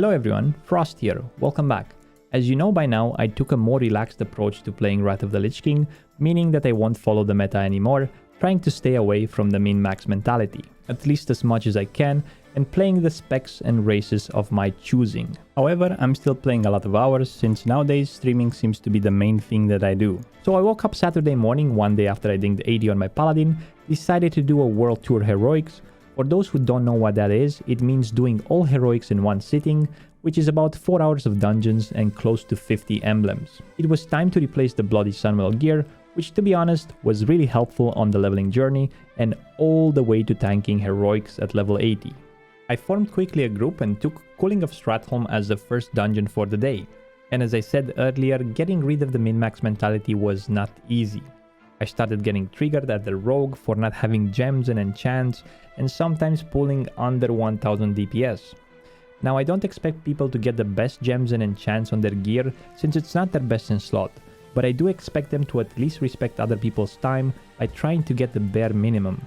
Hello everyone, Frost here, welcome back. As you know by now, I took a more relaxed approach to playing Wrath of the Lich King, meaning that I won't follow the meta anymore, trying to stay away from the min-max mentality, at least as much as I can, and playing the specs and races of my choosing. However, I'm still playing a lot of hours, since nowadays streaming seems to be the main thing that I do. So I woke up Saturday morning, one day after I dinged 80 on my Paladin, decided to do a World Tour Heroics. For those who don't know what that is, it means doing all heroics in one sitting, which is about 4 hours of dungeons and close to 50 emblems. It was time to replace the Bloody Sunwell gear, which to be honest was really helpful on the leveling journey and all the way to tanking heroics at level 80. I formed quickly a group and took Cooling of Stratholme as the first dungeon for the day. And as I said earlier, getting rid of the min-max mentality was not easy. I started getting triggered at the rogue for not having gems and enchants and sometimes pulling under 1000 DPS. Now I don't expect people to get the best gems and enchants on their gear since it's not their best in slot, but I do expect them to at least respect other people's time by trying to get the bare minimum.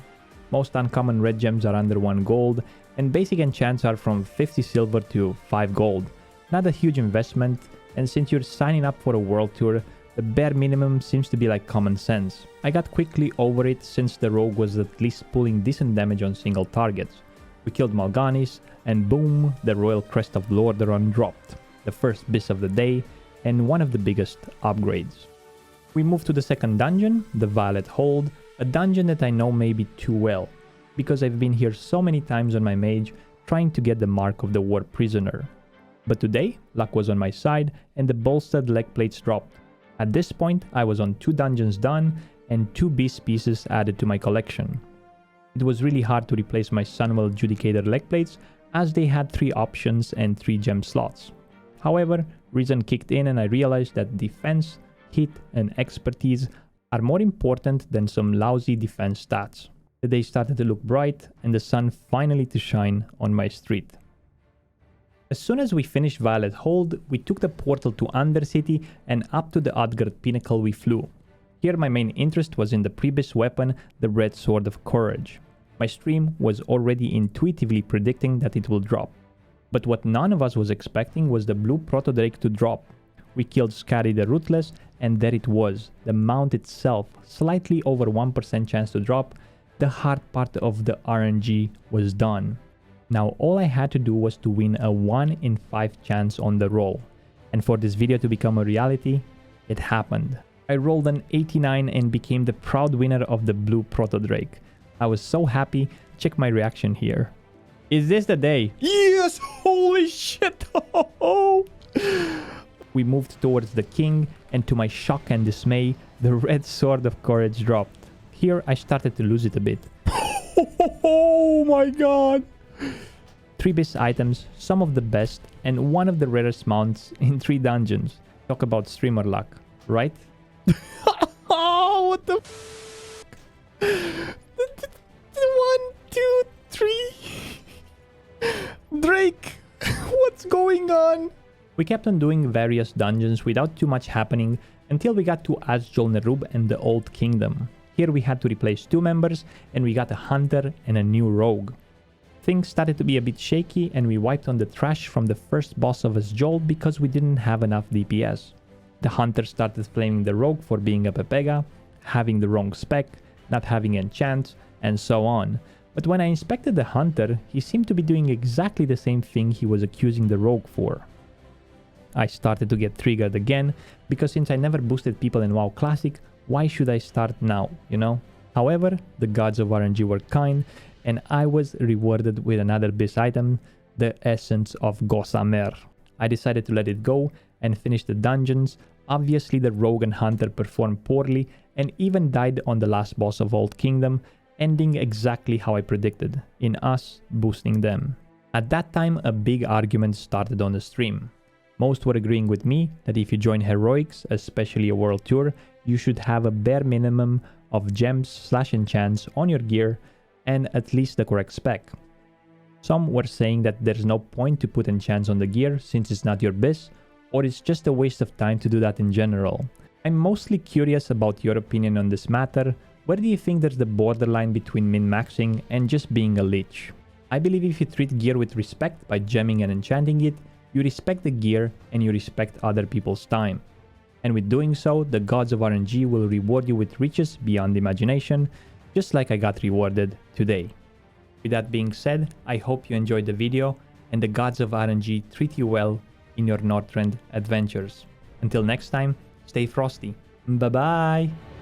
Most uncommon red gems are under 1 gold and basic enchants are from 50 silver to 5 gold. Not a huge investment, and since you're signing up for a world tour, the bare minimum seems to be like common sense. I got quickly over it since the rogue was at least pulling decent damage on single targets. We killed Mal'Ganis, and boom, the Royal Crest of Loedaeron dropped, the first bis of the day, and one of the biggest upgrades. We moved to the second dungeon, the Violet Hold, a dungeon that I know maybe too well, because I've been here so many times on my mage, trying to get the Mark of the War Prisoner. But today, luck was on my side, and the bolstered leg plates dropped. At this point, I was on 2 dungeons done, and 2 beast pieces added to my collection. It was really hard to replace my Sunwell Judicator leg plates, as they had 3 options and 3 gem slots. However, reason kicked in and I realized that defense, hit and expertise are more important than some lousy defense stats. The day started to look bright and the sun finally to shine on my street. As soon as we finished Violet Hold, we took the portal to Undercity and up to the Utgard Pinnacle we flew. Here my main interest was in the pre-bis weapon, the Red Sword of Courage. My stream was already intuitively predicting that it will drop. But what none of us was expecting was the Blue-Proto Drake to drop. We killed Skadi the Ruthless and there it was, the mount itself, slightly over 1% chance to drop. The hard part of the RNG was done. Now all I had to do was to win a 1 in 5 chance on the roll. And for this video to become a reality, it happened. I rolled an 89 and became the proud winner of the Blue-Proto Drake. I was so happy, check my reaction here. Is this the day? Yes! Holy shit! We moved towards the king and to my shock and dismay, the Red Sword of Courage dropped. Here I started to lose it a bit. Oh my god! 3 bis items, some of the best, and one of the rarest mounts in 3 dungeons. Talk about streamer luck, right? Oh, what the f***? 1, 2, 3... Drake! What's going on? We kept on doing various dungeons without too much happening until we got to Azjol Nerub and the Old Kingdom. Here we had to replace 2 members and we got a hunter and a new rogue. Things started to be a bit shaky and we wiped on the trash from the first boss of Azjol because we didn't have enough DPS. The hunter started flaming the rogue for being a Pepega, having the wrong spec, not having enchants, and so on. But when I inspected the hunter, he seemed to be doing exactly the same thing he was accusing the rogue for. I started to get triggered again, because since I never boosted people in WoW Classic, why should I start now, you know? However, the gods of RNG were kind, and I was rewarded with another bis item, the Essence of Gossamer. I decided to let it go and finish the dungeons. Obviously the rogue and hunter performed poorly and even died on the last boss of Old Kingdom, ending exactly how I predicted, in us boosting them. At that time a big argument started on the stream. Most were agreeing with me that if you join heroics, especially a world tour, you should have a bare minimum of gems/enchants on your gear and at least the correct spec. Some were saying that there's no point to put enchants on the gear since it's not your biz, or it's just a waste of time to do that in general. I'm mostly curious about your opinion on this matter. Where do you think there's the borderline between min-maxing and just being a lich? I believe if you treat gear with respect by gemming and enchanting it, You respect the gear and you respect other people's time. And with doing so, the gods of RNG will reward you with riches beyond imagination, just like I got rewarded today. With that being said, I hope you enjoyed the video and the gods of RNG treat you well in your Northrend adventures. Until next time, stay frosty. Bye bye!